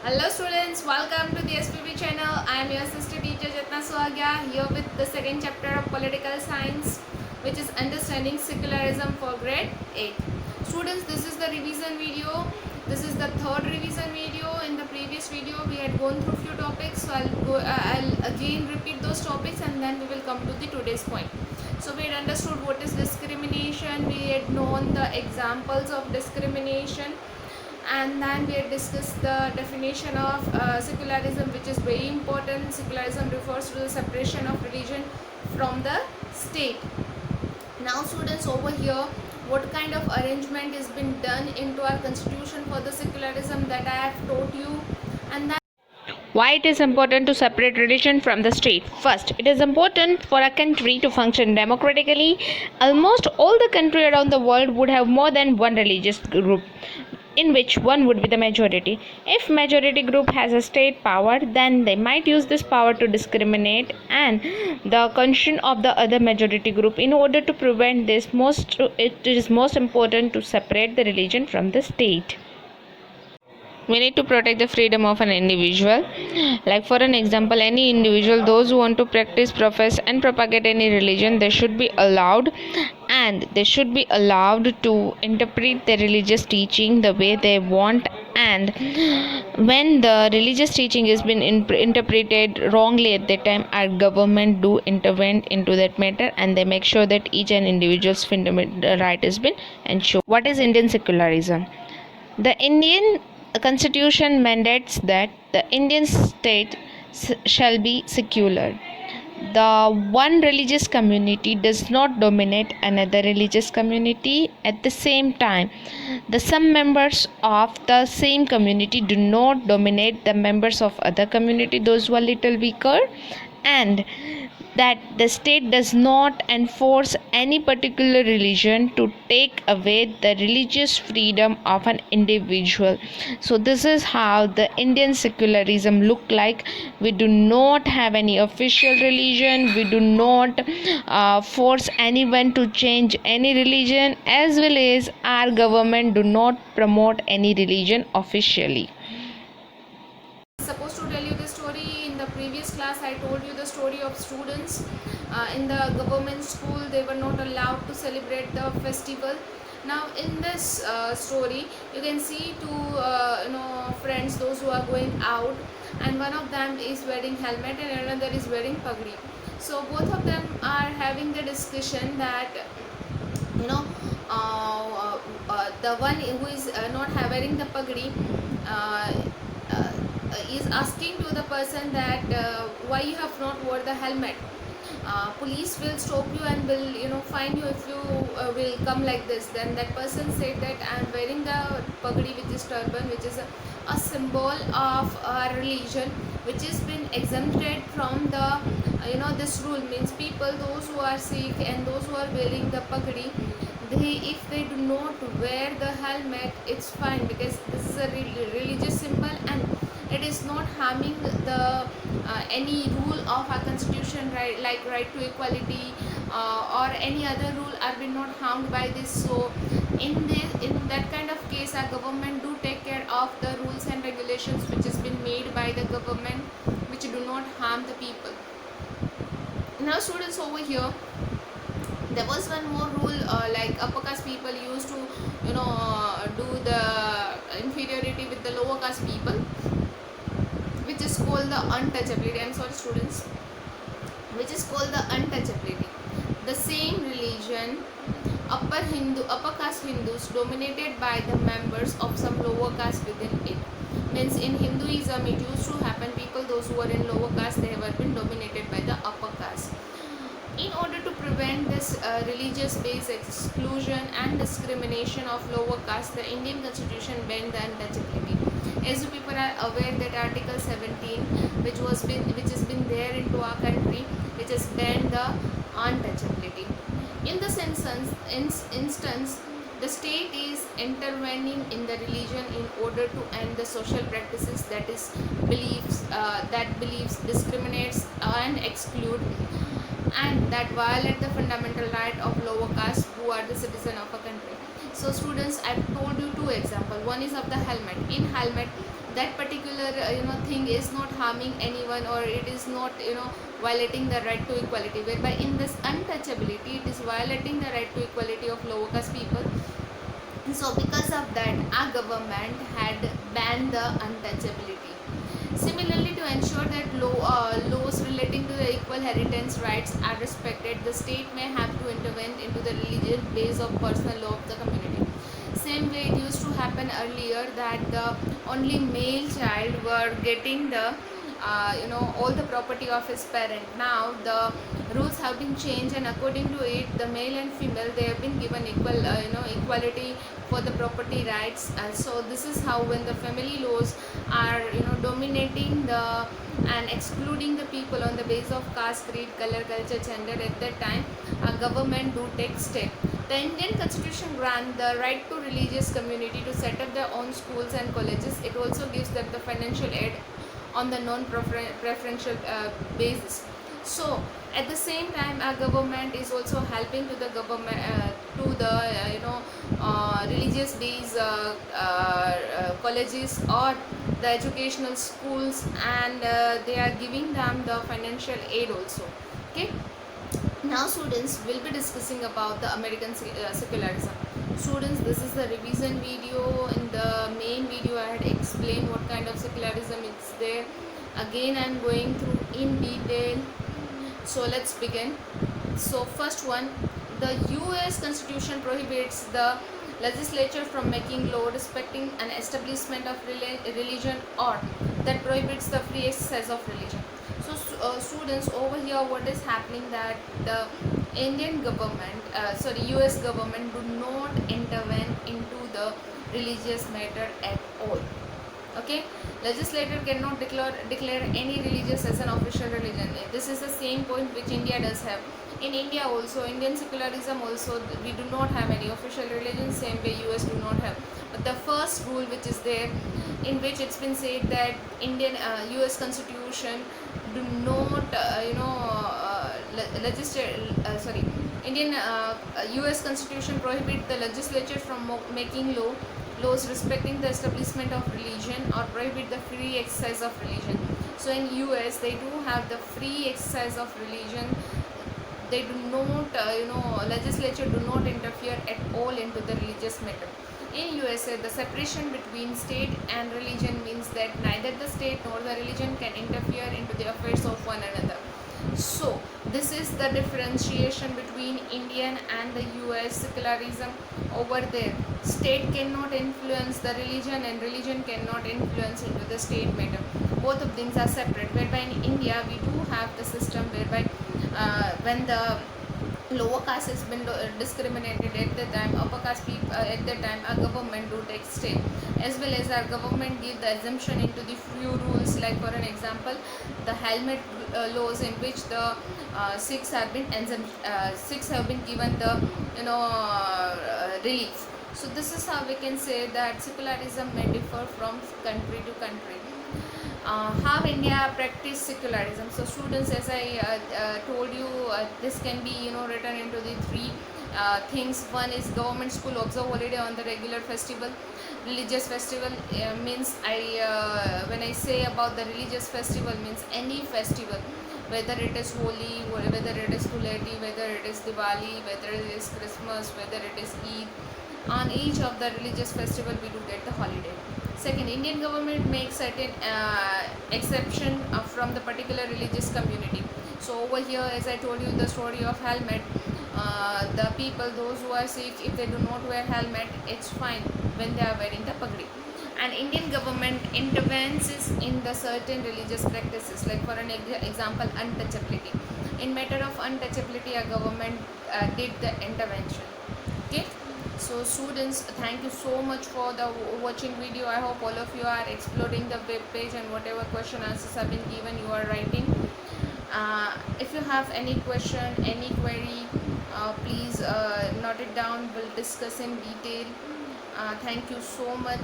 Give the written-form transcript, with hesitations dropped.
Hello students, welcome to the SPB channel. I am your sister teacher Jatna Swagya here with the second chapter of political science, which is understanding secularism for grade 8. Students, this is the revision video. This is the third revision video. In the previous video we had gone through few topics, so I'll again repeat those topics and then we will come to the today's point. So we had understood what is discrimination, we had known the examples of discrimination, and then we had discussed the definition of secularism, which is very important. Secularism refers to the separation of religion from the state. Now students, over here, what kind of arrangement has been done into our constitution for the secularism that I have taught you, and that why it is important to separate religion from the state. First, it is important for a country to function democratically. Almost all the country around the world would have more than one religious group, in which one would be the majority. If majority group has a state power, then they might use this power to discriminate and the conscience of the other majority group. In order to prevent this, it is most important to separate the religion from the state. We need to protect the freedom of an individual. Like for an example, any individual, those who want to practice, profess and propagate any religion, they should be allowed, and they should be allowed to interpret their religious teaching the way they want. And when the religious teaching has been interpreted wrongly at that time, our government do intervene into that matter, and they make sure that each and individual's fundamental right has been ensured. What is Indian secularism? The Indian Constitution mandates that the Indian state shall be secular. The one religious community does not dominate another religious community. At the same time, the some members of the same community do not dominate the members of other community, those who are little weaker, and that the state does not enforce any particular religion to take away the religious freedom of an individual. So this is how the Indian secularism look like. We do not have any official religion, we do not force anyone to change any religion, as well as our government do not promote any religion officially. Supposed to tell you the story. In the previous class I told you the story of students in the government school. They were not allowed to celebrate the festival. Now in this story you can see two friends, those who are going out, and one of them is wearing helmet and another is wearing pagdi. So both of them are having the discussion that you know the one who is not wearing the pagdi uh, is asking to the person that why you have not wore the helmet. Police will stop you and will fine you if you will come like this. Then that person said that I am wearing the pagdi, which is turban, which is a symbol of our religion, which has been exempted from the this rule. Means people, those who are Sikh and those who are wearing the pagdi, if they do not wear the helmet, it's fine, because this is a religious symbol and it is not harming the any rule of our constitution, right, like right to equality or any other rule are been not harmed by this. So in that kind of case, our government do take care of the rules and regulations which has been made by the government, which do not harm the people. Now students, over here there was one more rule, like upper caste people used to do the inferiority with the lower caste people, which is called the untouchability. I'm sorry students, which is called the untouchability. The same religion, upper caste Hindus dominated by the members of some lower caste within it. Means in Hinduism it used to happen, people those who are in lower caste, they have been dominated by the upper caste. In order to prevent this religious based exclusion and discrimination of lower caste, the Indian constitution banned the untouchability. As you people are aware that Article 17, which has been there into our country, which has banned the untouchability. In this instance, the state is intervening in the religion in order to end the social practices that beliefs discriminates and exclude, and that violate the fundamental right of lower caste who are the citizen of a country. So students, I told you two examples. One is of the helmet. In helmet, that particular thing is not harming anyone, or it is not violating the right to equality, whereby in this untouchability it is violating the right to equality of lower caste people. So because of that, our government had banned the untouchability. Similarly, to ensure that laws relating to the equal inheritance rights are respected, the state may have to intervene into the religious base of personal law of the community. Same way it used to happen earlier, that the only male child were getting the all the property of his parent. Now the rules have been changed, and according to it, the male and female, they have been given equal equality for the property rights. So this is how, when the family laws are dominating the and excluding the people on the basis of caste, creed, color, culture, gender, at that time government do take step. The Indian Constitution grants the right to religious community to set up their own schools and colleges. It also gives them the financial aid on the non-preferential basis. So at the same time, our government is also helping to the government to the religious based colleges or the educational schools, and they are giving them the financial aid also. Okay. Now students will be discussing about the American secularism. Students, this is the revision video. In the main video I had explained what kind of secularism is there. Again I am going through in detail. So let's begin. So first one, the US Constitution prohibits the legislature from making law respecting an establishment of religion, or that prohibits the free exercise of religion. So students, over here what is happening, that the Indian government, US government do not intervene into the religious matter at all. Okay, legislator cannot declare any religious as an official religion. This is the same point which India does have. In India also, Indian secularism also, we do not have any official religion, same way US do not have. But the first rule which is there, in which it's been said that Indian US Constitution do not Indian US Constitution prohibit the legislature from making laws respecting the establishment of religion, or prohibit the free exercise of religion. So in US they do have the free exercise of religion. They do not legislature do not interfere at all into the religious matter. In USA, the separation between state and religion means that neither the state nor the religion can interfere into the affairs of one another. So this is the differentiation between Indian and the US secularism. Over there, state cannot influence the religion, and religion cannot influence into the state matter. Both of things are separate. Whereby in India we do have the system whereby when the lower caste has been discriminated at the time, upper caste people at the time, our government do take step, as well as our government give the exemption into the few rules, like for an example, the helmet laws, in which the Sikhs have been given the relief. So this is how we can say that secularism may differ from country to country. How India practice secularism. So students, as I told you, this can be written into the three things. One is government school observe holiday on the regular festival. Religious festival means when I say about the religious festival, means any festival, whether it is Holi, whether it is Dhuleti, whether it is Diwali, whether it is Christmas, whether it is Eid. On each of the religious festival we do get the holiday. Second, Indian government makes certain exception from the particular religious community. So over here, as I told you the story of helmet, the people, those who are Sikh, if they do not wear helmet, it's fine when they are wearing the pagdi. And Indian government intervenes in the certain religious practices, like for an example, untouchability. In matter of untouchability, our government did the intervention. Okay. So students, thank you so much for the watching video. I hope all of you are exploring the web page, and whatever question answers have been given, you are writing. If you have any question, any query, please note it down. We'll discuss in detail. Thank you so much.